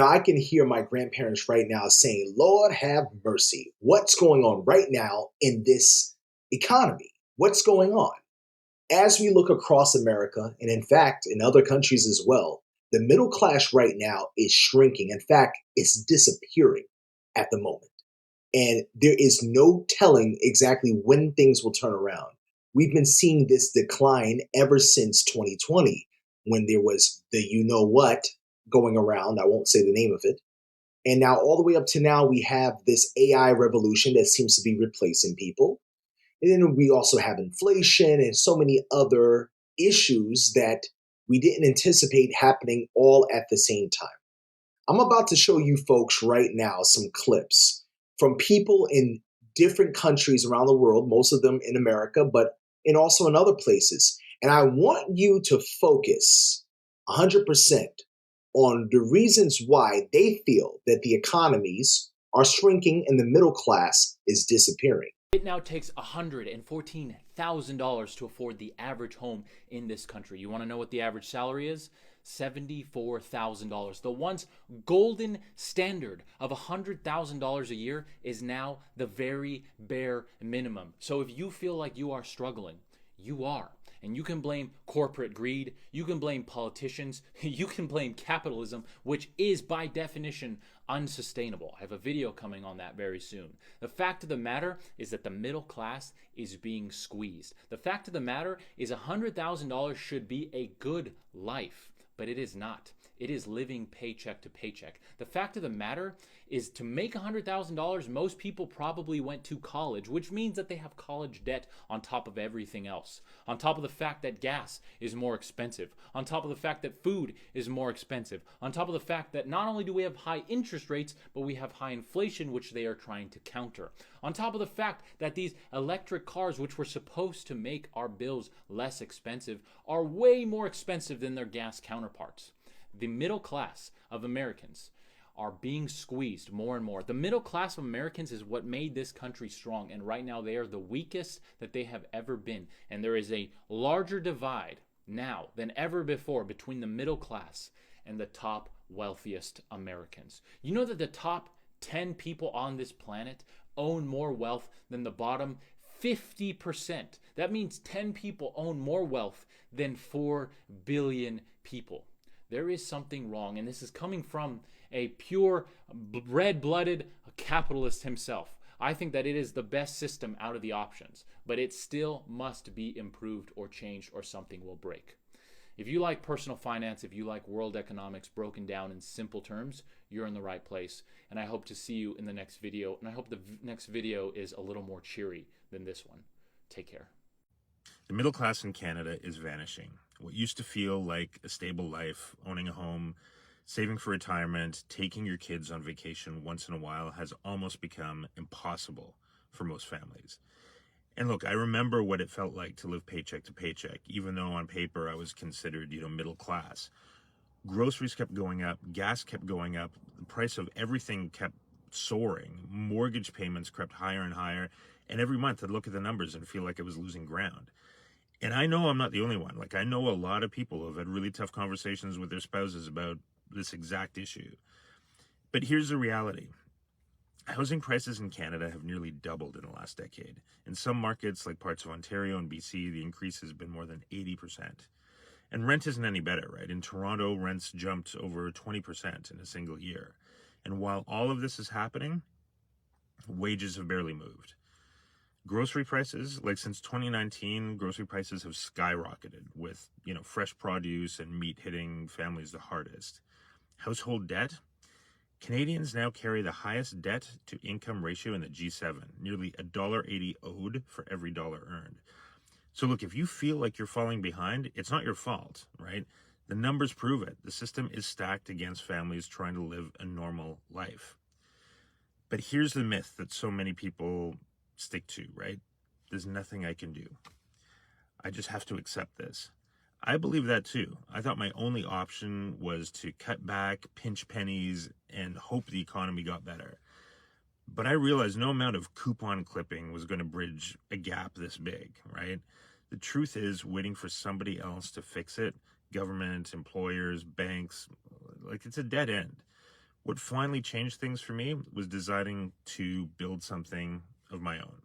I can hear my grandparents right now saying, Lord have mercy. What's going on right now in this economy? What's going on? As we look across America, and in fact, in other countries as well, the middle class right now is shrinking. In fact, it's disappearing at the moment. And there is no telling exactly when things will turn around. We've been seeing this decline ever since 2020, when there was the you know what going around. I won't say the name of it. And now, all the way up to now, we have this AI revolution that seems to be replacing people. And then we also have inflation and so many other issues that we didn't anticipate happening all at the same time. I'm about to show you folks right now some clips from people in different countries around the world, most of them in America, but and also in other places. And I want you to focus 100% on the reasons why they feel that the economies are shrinking and the middle class is disappearing. It now takes $114,000 to afford the average home in this country. You want to know what the average salary is? $74,000. The once golden standard of $100,000 a year is now the very bare minimum. So if you feel like you are struggling, you are. And you can blame corporate greed, you can blame politicians, you can blame capitalism, which is by definition unsustainable. I have a video coming on that very soon. The fact of the matter is that the middle class is being squeezed. The fact of the matter is $100,000 should be a good life, but it is not. It is living paycheck to paycheck. The fact of the matter is, to make $100,000, most people probably went to college, which means that they have college debt on top of everything else. On top of the fact that gas is more expensive. On top of the fact that food is more expensive. On top of the fact that not only do we have high interest rates, but we have high inflation, which they are trying to counter. On top of the fact that these electric cars, which were supposed to make our bills less expensive, are way more expensive than their gas counterparts. The middle class of Americans are being squeezed more and more. The middle class of Americans is what made this country strong, and right now they are the weakest that they have ever been. And there is a larger divide now than ever before between the middle class and the top wealthiest Americans. You know that the top 10 people on this planet own more wealth than the bottom 50%. That means 10 people own more wealth than 4 billion people. There is something wrong, and this is coming from a pure red-blooded capitalist himself. I think that it is the best system out of the options, but it still must be improved or changed, or something will break. If you like personal finance, if you like world economics broken down in simple terms, you're in the right place. And I hope to see you in the next video, and I hope the next video is a little more cheery than this one. Take care. The middle class in Canada is vanishing. What used to feel like a stable life, owning a home, saving for retirement, taking your kids on vacation once in a while, has almost become impossible for most families. And look, I remember what it felt like to live paycheck to paycheck, even though on paper I was considered, middle class. Groceries kept going up, gas kept going up, the price of everything kept soaring, mortgage payments crept higher and higher, and every month I'd look at the numbers and feel like I was losing ground. And I know I'm not the only one. I know a lot of people who have had really tough conversations with their spouses about this exact issue. But here's the reality. Housing prices in Canada have nearly doubled in the last decade. In some markets, like parts of Ontario and BC, the increase has been more than 80%. And rent isn't any better, right? In Toronto, rents jumped over 20% in a single year. And while all of this is happening, wages have barely moved. Grocery prices, since 2019, grocery prices have skyrocketed with, fresh produce and meat hitting families the hardest. Household debt, Canadians now carry the highest debt to income ratio in the G7, nearly $1.80 owed for every dollar earned. So look, if you feel like you're falling behind, it's not your fault, right? The numbers prove it. The system is stacked against families trying to live a normal life. But here's the myth that so many people stick to, right? There's nothing I can do. I just have to accept this. I believe that too. I thought my only option was to cut back, pinch pennies, and hope the economy got better. But I realized no amount of coupon clipping was going to bridge a gap this big, right? The truth is, waiting for somebody else to fix it, government, employers, banks, it's a dead end. What finally changed things for me was deciding to build something of my own.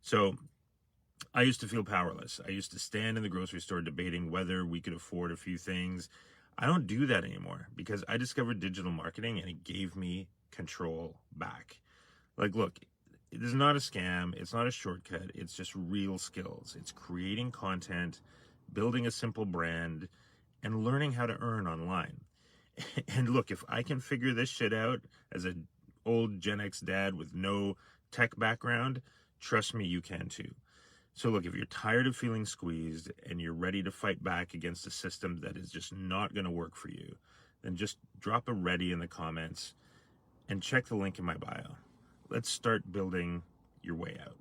So I used to feel powerless. I used to stand in the grocery store debating whether we could afford a few things. I don't do that anymore because I discovered digital marketing and it gave me control back. Like, look, it is not a scam. It's not a shortcut. It's just real skills. It's creating content, building a simple brand, and learning how to earn online. And look, if I can figure this shit out as an old Gen X dad with no tech background, trust me, you can too. So look, if you're tired of feeling squeezed and you're ready to fight back against a system that is just not going to work for you, then just drop a ready in the comments and check the link in my bio. Let's start building your way out.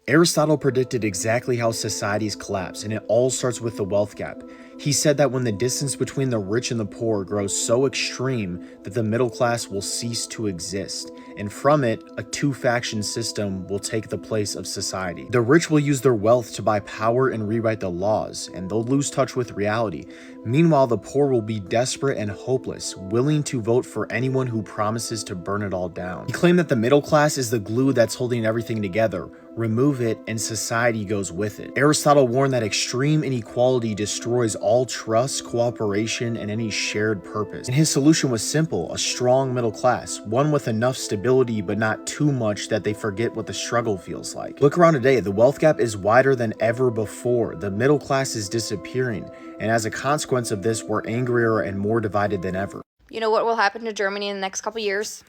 Aristotle predicted exactly how societies collapse, and it all starts with the wealth gap. He said that when the distance between the rich and the poor grows so extreme that the middle class will cease to exist, and from it, a two-faction system will take the place of society. The rich will use their wealth to buy power and rewrite the laws, and they'll lose touch with reality. Meanwhile, the poor will be desperate and hopeless, willing to vote for anyone who promises to burn it all down. He claimed that the middle class is the glue that's holding everything together. Remove it, and society goes with it. Aristotle warned that extreme inequality destroys all trust, cooperation, and any shared purpose. And his solution was simple: a strong middle class, one with enough stability but not too much that they forget what the struggle feels like. Look around today, the wealth gap is wider than ever before. The middle class is disappearing, and as a consequence of this, we're angrier and more divided than ever. You know what will happen to Germany in the next couple years?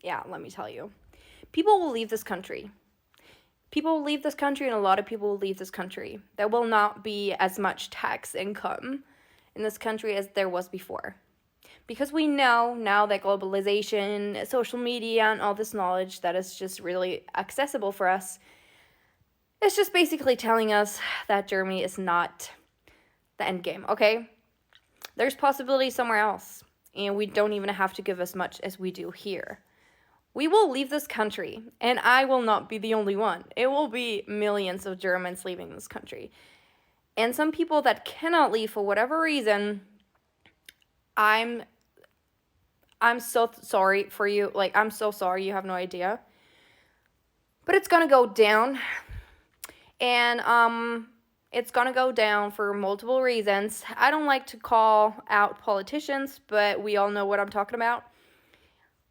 Yeah, let me tell you. People will leave this country. People will leave this country, and a lot of people will leave this country. There will not be as much tax income in this country as there was before. Because we know now that globalization, social media, and all this knowledge that is just really accessible for us, it's just basically telling us that Germany is not the end game, okay? There's possibility somewhere else, and we don't even have to give as much as we do here. We will leave this country, and I will not be the only one. It will be millions of Germans leaving this country. And some people that cannot leave for whatever reason, I'm so sorry for you. Like, I'm so sorry, you have no idea. But it's gonna go down. And it's gonna go down for multiple reasons. I don't like to call out politicians, but we all know what I'm talking about.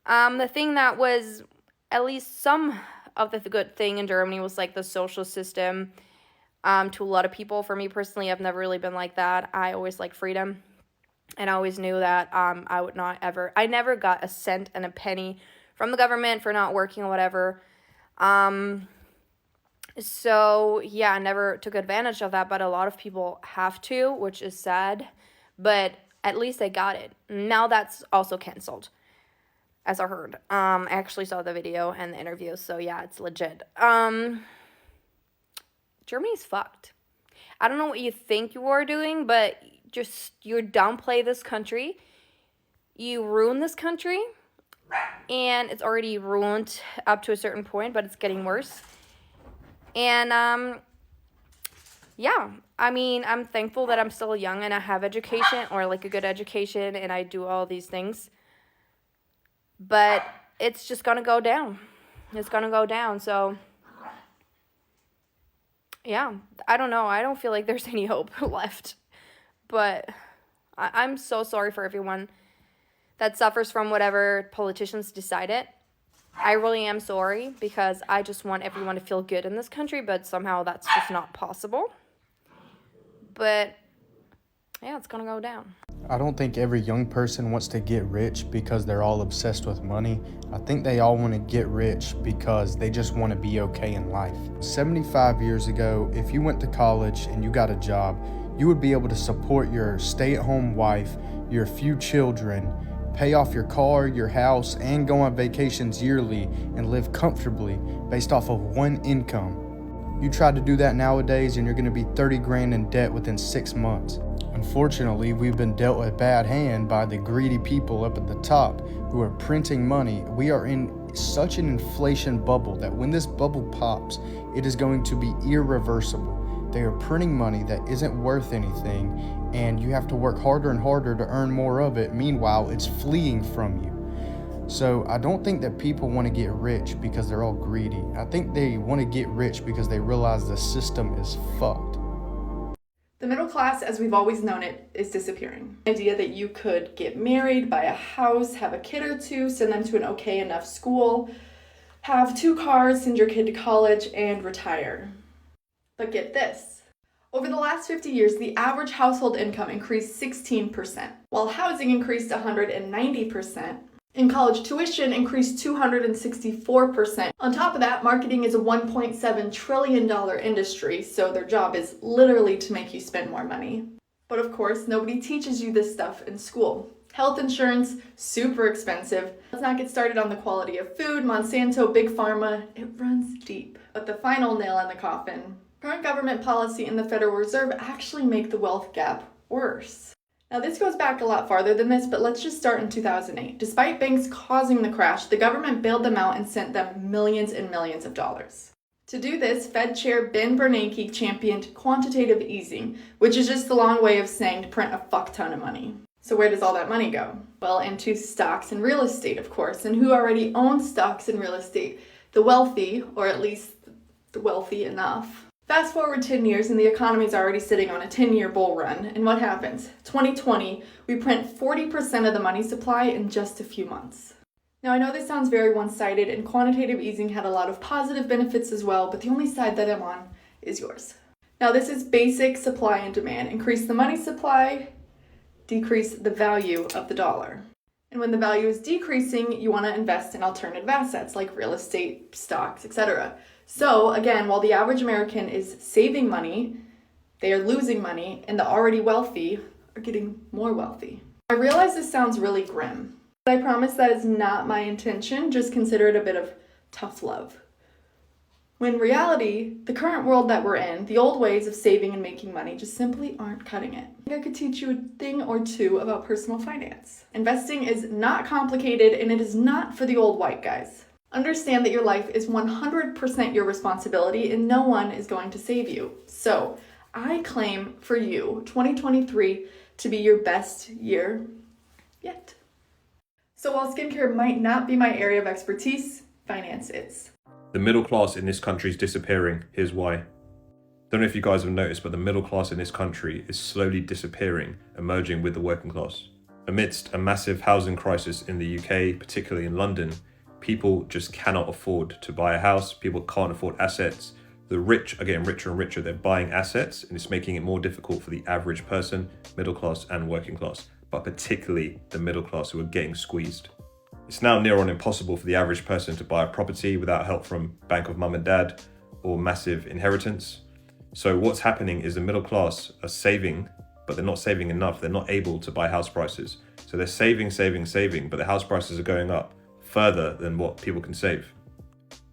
The thing that was, at least some of the good thing in Germany was like the social system. To a lot of people, for me personally, I've never really been like that. I always liked freedom, and I always knew that I never got a cent and a penny from the government for not working or whatever. So yeah, I never took advantage of that, but a lot of people have to, which is sad, but at least they got it. Now that's also canceled, as I heard. I actually saw the video and the interview, so yeah, it's legit. Germany's fucked. I don't know what you think you are doing, but you downplay this country. You ruin this country, and it's already ruined up to a certain point, but it's getting worse. And yeah, I mean, I'm thankful that I'm still young and I have education, or like a good education, and I do all these things. But it's just gonna go down. It's gonna go down. So yeah, I don't know. I don't feel like there's any hope left. But I'm so sorry for everyone that suffers from whatever politicians decided. I really am sorry, because I just want everyone to feel good in this country, but somehow that's just not possible. But yeah, it's gonna go down. I don't think every young person wants to get rich because they're all obsessed with money. I think they all want to get rich because they just want to be okay in life. 75 years ago, if you went to college and you got a job, you would be able to support your stay-at-home wife, your few children, pay off your car, your house, and go on vacations yearly and live comfortably based off of one income. You try to do that nowadays and you're going to be 30 grand in debt within 6 months. Unfortunately, we've been dealt a bad hand by the greedy people up at the top who are printing money. We are in such an inflation bubble that when this bubble pops, it is going to be irreversible. They are printing money that isn't worth anything, and you have to work harder and harder to earn more of it. Meanwhile, it's fleeing from you. So I don't think that people want to get rich because they're all greedy. I think they want to get rich because they realize the system is fucked. The middle class, as we've always known it, is disappearing. The idea that you could get married, buy a house, have a kid or two, send them to an okay enough school, have 2 cars, send your kid to college, and retire. But get this. Over the last 50 years, the average household income increased 16%, while housing increased 190%, and college tuition increased 264%. On top of that, marketing is a $1.7 trillion industry, so their job is literally to make you spend more money. But of course, nobody teaches you this stuff in school. Health insurance, super expensive. Let's not get started on the quality of food, Monsanto, Big Pharma, it runs deep. But the final nail in the coffin, current government policy and the Federal Reserve actually make the wealth gap worse. Now this goes back a lot farther than this, but let's just start in 2008. Despite banks causing the crash, the government bailed them out and sent them millions and millions of dollars. To do this, Fed Chair Ben Bernanke championed quantitative easing, which is just a long way of saying to print a fuck ton of money. So where does all that money go? Well, into stocks and real estate, of course. And who already owns stocks and real estate? The wealthy, or at least the wealthy enough. Fast forward 10 years and the economy is already sitting on a 10-year bull run. And what happens? 2020, we print 40% of the money supply in just a few months. Now I know this sounds very one-sided and quantitative easing had a lot of positive benefits as well, but the only side that I'm on is yours. Now this is basic supply and demand. Increase the money supply, decrease the value of the dollar. And when the value is decreasing, you want to invest in alternative assets like real estate, stocks, etc. So again, while the average American is saving money, they are losing money, and the already wealthy are getting more wealthy. I realize this sounds really grim, but I promise that is not my intention. Just consider it a bit of tough love. When in reality, the current world that we're in, the old ways of saving and making money just simply aren't cutting it. I think I could teach you a thing or two about personal finance. Investing is not complicated, and it is not for the old white guys. Understand that your life is 100% your responsibility and no one is going to save you. So I claim for you 2023 to be your best year yet. So while skincare might not be my area of expertise, finance is. The middle class in this country is disappearing. Here's why. Don't know if you guys have noticed, but the middle class in this country is slowly disappearing, emerging with the working class. Amidst a massive housing crisis in the UK, particularly in London, people just cannot afford to buy a house. People can't afford assets. The rich are getting richer and richer. They're buying assets, and it's making it more difficult for the average person, middle class and working class, but particularly the middle class who are getting squeezed. It's now near on impossible for the average person to buy a property without help from bank of mum and dad or massive inheritance. So what's happening is the middle class are saving, but they're not saving enough. They're not able to buy house prices. So they're saving, but the house prices are going up further than what people can save.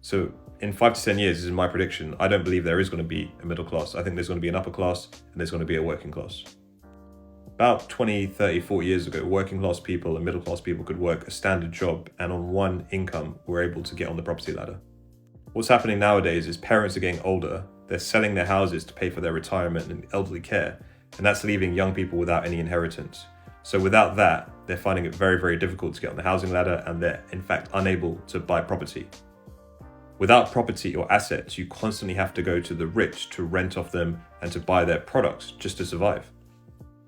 So in 5 to 10 years, this is my prediction, I don't believe there is going to be a middle class. I think there's going to be an upper class and there's going to be a working class. About 20, 30, 40 years ago, working class people and middle class people could work a standard job and on one income were able to get on the property ladder. What's happening nowadays is parents are getting older, they're selling their houses to pay for their retirement and elderly care, and that's leaving young people without any inheritance. So without that, they're finding it very, very difficult to get on the housing ladder, and they're in fact unable to buy property. Without property or assets, you constantly have to go to the rich to rent off them and to buy their products just to survive.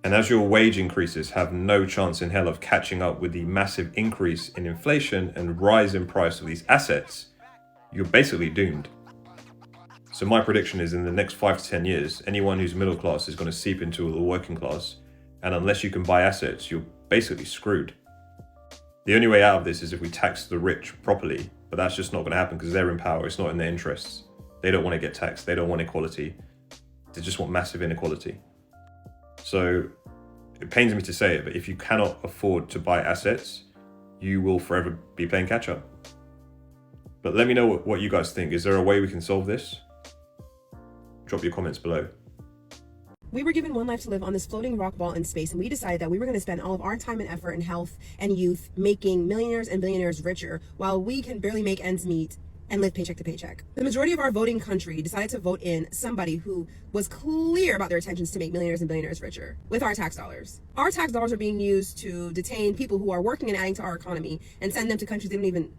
And as your wage increases have no chance in hell of catching up with the massive increase in inflation and rise in price of these assets, you're basically doomed. So my prediction is in the next 5 to 10 years, anyone who's middle class is going to seep into the working class, and unless you can buy assets, you're basically screwed. The only way out of this is if we tax the rich properly, but that's just not going to happen because they're in power. It's not in their interests. They don't want to get taxed. They don't want equality. They just want massive inequality. So it pains me to say it, but if you cannot afford to buy assets, you will forever be playing catch up. But let me know what you guys think. Is there a way we can solve this? Drop your comments below. We were given one life to live on this floating rock ball in space, and we decided that we were going to spend all of our time and effort and health and youth making millionaires and billionaires richer while we can barely make ends meet and live paycheck to paycheck. The majority of our voting country decided to vote in somebody who was clear about their intentions to make millionaires and billionaires richer with our tax dollars. Our tax dollars are being used to detain people who are working and adding to our economy and send them to countries they don't even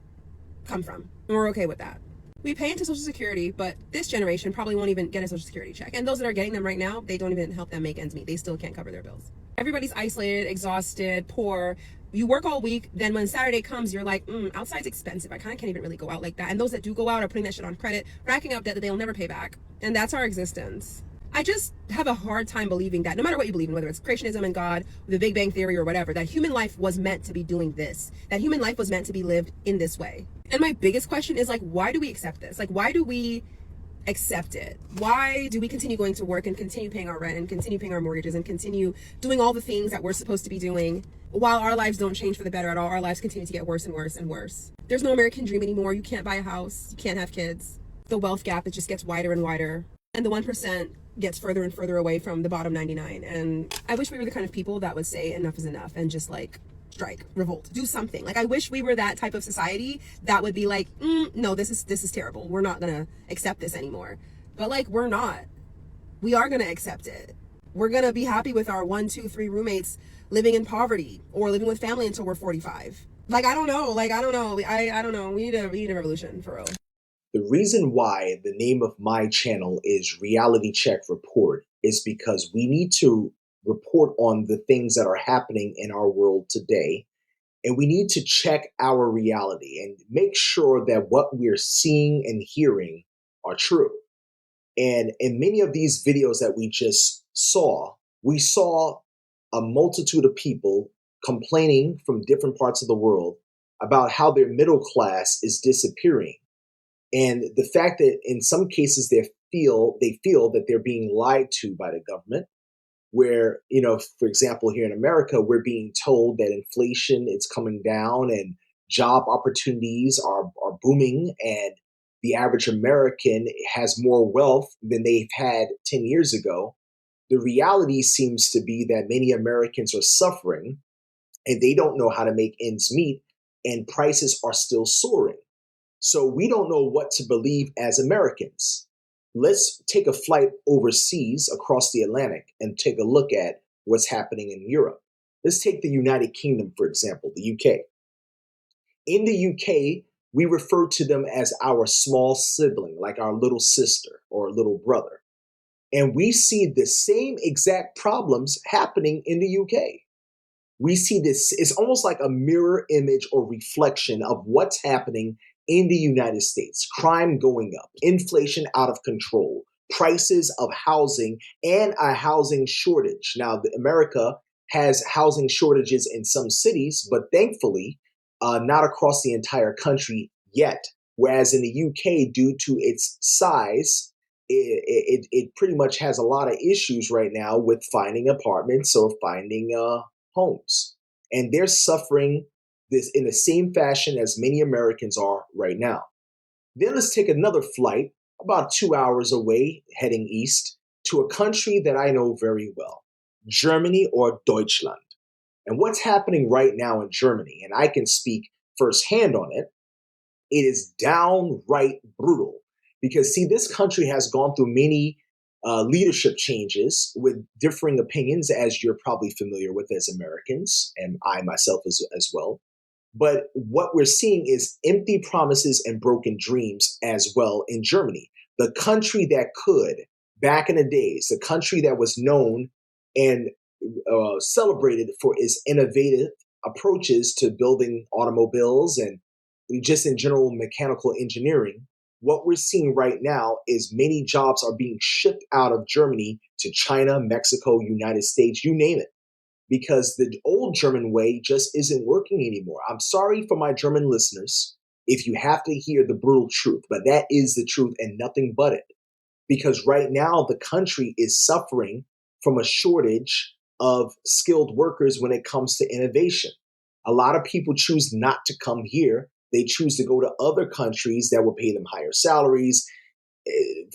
come from. And we're okay with that. We pay into Social Security, but this generation probably won't even get a Social Security check. And those that are getting them right now, they don't even help them make ends meet. They still can't cover their bills. Everybody's isolated, exhausted, poor. You work all week, then when Saturday comes, you're like, outside's expensive. I kind of can't even really go out like that. And those that do go out are putting that shit on credit, racking up debt that they'll never pay back. And that's our existence. I just have a hard time believing that no matter what you believe in, whether it's creationism and God, the Big Bang Theory or whatever, that human life was meant to be doing this, that human life was meant to be lived in this way. And my biggest question is like, why do we accept this? Like, why do we accept it? Why do we continue going to work and continue paying our rent and continue paying our mortgages and continue doing all the things that we're supposed to be doing while our lives don't change for the better at all? Our lives continue to get worse and worse and worse. There's no American dream anymore. You can't buy a house. You can't have kids. The wealth gap, it just gets wider and wider. And the 1% gets further and further away from the bottom 99. And I wish we were the kind of people that would say enough is enough and just like strike, revolt, do something. Like I wish we were that type of society that would be like, no, this is terrible. We're not gonna accept this anymore. But like, we're not. We are gonna accept it. We're gonna be happy with our 1, 2, 3 roommates living in poverty or living with family until we're 45. Like, I don't know. I don't know. We need a revolution for real. The reason why the name of my channel is Reality Check Report is because we need to report on the things that are happening in our world today. And we need to check our reality and make sure that what we're seeing and hearing are true. And in many of these videos that we just saw, we saw a multitude of people complaining from different parts of the world about how their middle class is disappearing. And the fact that in some cases they feel that they're being lied to by the government, where, for example, here in America, we're being told that inflation is coming down and job opportunities are booming, and the average American has more wealth than they've had 10 years ago. The reality seems to be that many Americans are suffering and they don't know how to make ends meet, and prices are still soaring. So we don't know what to believe as Americans. Let's take a flight overseas across the Atlantic and take a look at what's happening in Europe. Let's take the United Kingdom, for example, the UK. In the UK, we refer to them as our small sibling, like our little sister or little brother. And we see the same exact problems happening in the UK. We see this, it's almost like a mirror image or reflection of what's happening in the United States. Crime going up, inflation out of control, prices of housing, and a housing shortage. Now, America has housing shortages in some cities, but thankfully, not across the entire country yet. Whereas in the UK, due to its size, it pretty much has a lot of issues right now with finding apartments or finding homes. And they're suffering this in the same fashion as many Americans are right now. Then let's take another flight about 2 hours away, heading east, to a country that I know very well, Germany or Deutschland. And what's happening right now in Germany, and I can speak firsthand on it, it is downright brutal. Because see, this country has gone through many leadership changes with differing opinions, as you're probably familiar with as Americans, and I myself as well. But what we're seeing is empty promises and broken dreams as well in Germany. The country that could, back in the days, the country that was known and celebrated for its innovative approaches to building automobiles and just in general mechanical engineering. What we're seeing right now is many jobs are being shipped out of Germany to China, Mexico, United States, you name it. Because the old German way just isn't working anymore. I'm sorry for my German listeners if you have to hear the brutal truth, but that is the truth and nothing but it. Because right now the country is suffering from a shortage of skilled workers when it comes to innovation. A lot of people choose not to come here. They choose to go to other countries that will pay them higher salaries,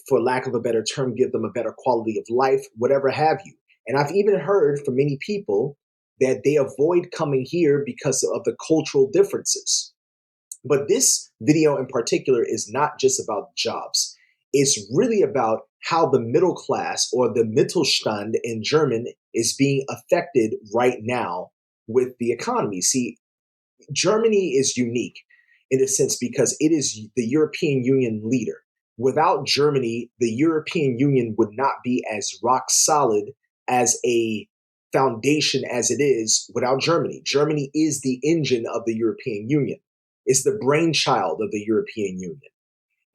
for lack of a better term, give them a better quality of life, whatever have you. And I've even heard from many people that they avoid coming here because of the cultural differences. But this video in particular is not just about jobs. It's really about how the middle class, or the Mittelstand in German, is being affected right now with the economy. See, Germany is unique in a sense because it is the European Union leader. Without Germany, the European Union would not be as rock solid as a foundation as it is without Germany. Germany is the engine of the European Union. It's the brainchild of the European Union.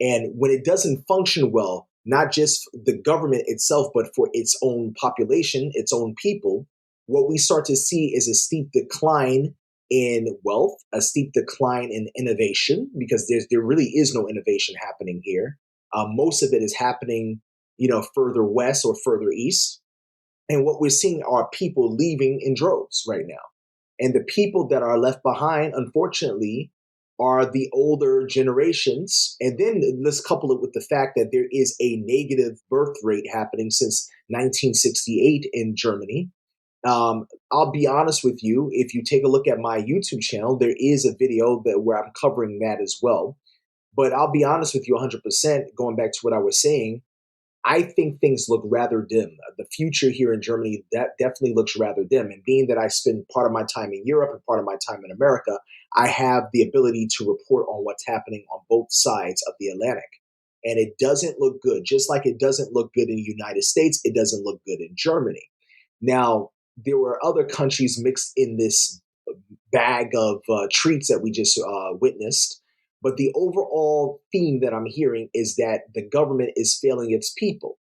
And when it doesn't function well, not just the government itself, but for its own population, its own people, what we start to see is a steep decline in wealth, a steep decline in innovation, because there really is no innovation happening here. Most of it is happening, further west or further east. And what we're seeing are people leaving in droves right now. And the people that are left behind, unfortunately, are the older generations. And then let's couple it with the fact that there is a negative birth rate happening since 1968 in Germany. I'll be honest with you, if you take a look at my YouTube channel, there is a video where I'm covering that as well. But I'll be honest with you 100%, going back to what I was saying, I think things look rather dim. The future here in Germany, that definitely looks rather dim. And being that I spend part of my time in Europe and part of my time in America, I have the ability to report on what's happening on both sides of the Atlantic. And it doesn't look good. Just like it doesn't look good in the United States, it doesn't look good in Germany. Now, there were other countries mixed in this bag of treats that we just witnessed. But the overall theme that I'm hearing is that the government is failing its people.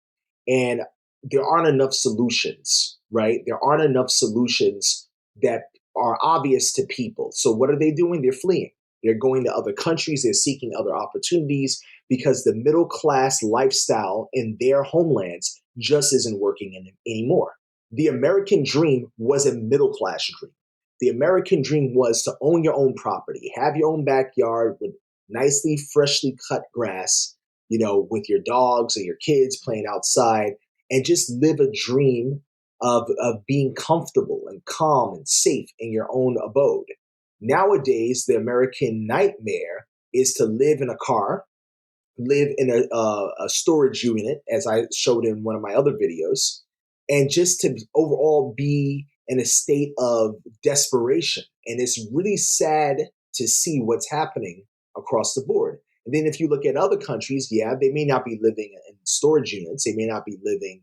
And there aren't enough solutions, right? There aren't enough solutions that are obvious to people. So what are they doing? They're fleeing. They're going to other countries. They're seeking other opportunities because the middle class lifestyle in their homelands just isn't working anymore. The American dream was a middle class dream. The American dream was to own your own property, have your own backyard with nicely, freshly cut grass, with your dogs and your kids playing outside, and just live a dream of being comfortable and calm and safe in your own abode. Nowadays, the American nightmare is to live in a car, live in a storage unit, as I showed in one of my other videos, and just to overall be in a state of desperation. And it's really sad to see what's happening across the board. And then if you look at other countries, they may not be living in storage units. They may not be living,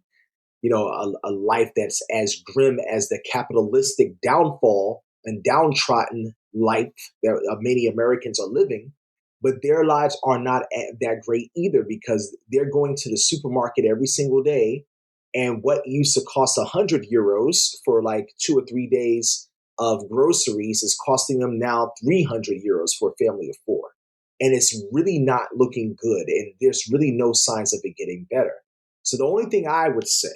a life that's as grim as the capitalistic downfall and downtrodden life that many Americans are living. But their lives are not that great either, because they're going to the supermarket every single day. And what used to cost 100 euros for like 2 or 3 days of groceries is costing them now 300 euros for a family of 4. And it's really not looking good. And there's really no signs of it getting better. So the only thing I would say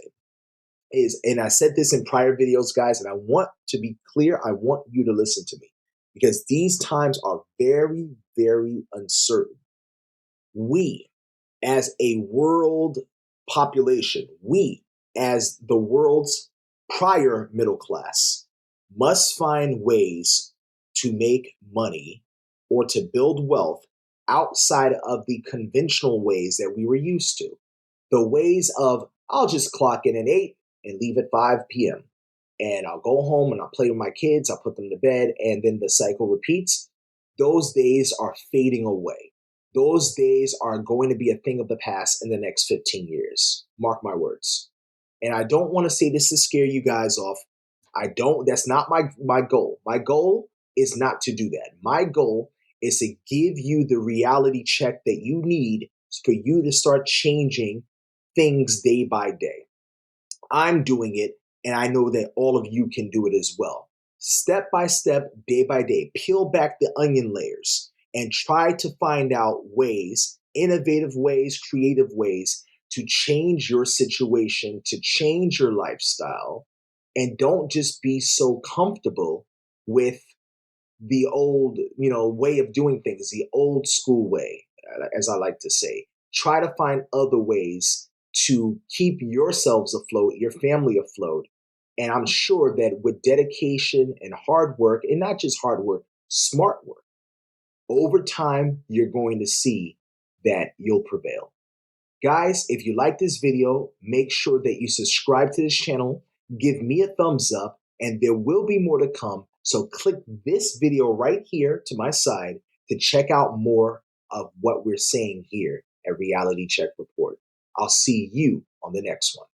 is, and I said this in prior videos, guys, and I want to be clear, I want you to listen to me, because these times are very, very uncertain. We, as a world population, we, as the world's prior middle class, must find ways to make money or to build wealth outside of the conventional ways that we were used to. The ways of, I'll just clock in at 8 and leave at 5 p.m. And I'll go home and I'll play with my kids, I'll put them to bed, and then the cycle repeats. Those days are fading away. Those days are going to be a thing of the past in the next 15 years. Mark my words. And I don't want to say this to scare you guys off. That's not my goal. My goal is not to do that. My goal is to give you the reality check that you need for you to start changing things day by day. I'm doing it, and I know that all of you can do it as well. Step by step, day by day, peel back the onion layers and try to find out ways, innovative ways, creative ways to change your situation, to change your lifestyle, and don't just be so comfortable with the old, way of doing things, the old school way, as I like to say. Try to find other ways to keep yourselves afloat, your family afloat. And I'm sure that with dedication and hard work, and not just hard work, smart work, over time, you're going to see that you'll prevail. Guys, if you like this video, make sure that you subscribe to this channel, give me a thumbs up, and there will be more to come. So click this video right here to my side to check out more of what we're saying here at Reality Check Report. I'll see you on the next one.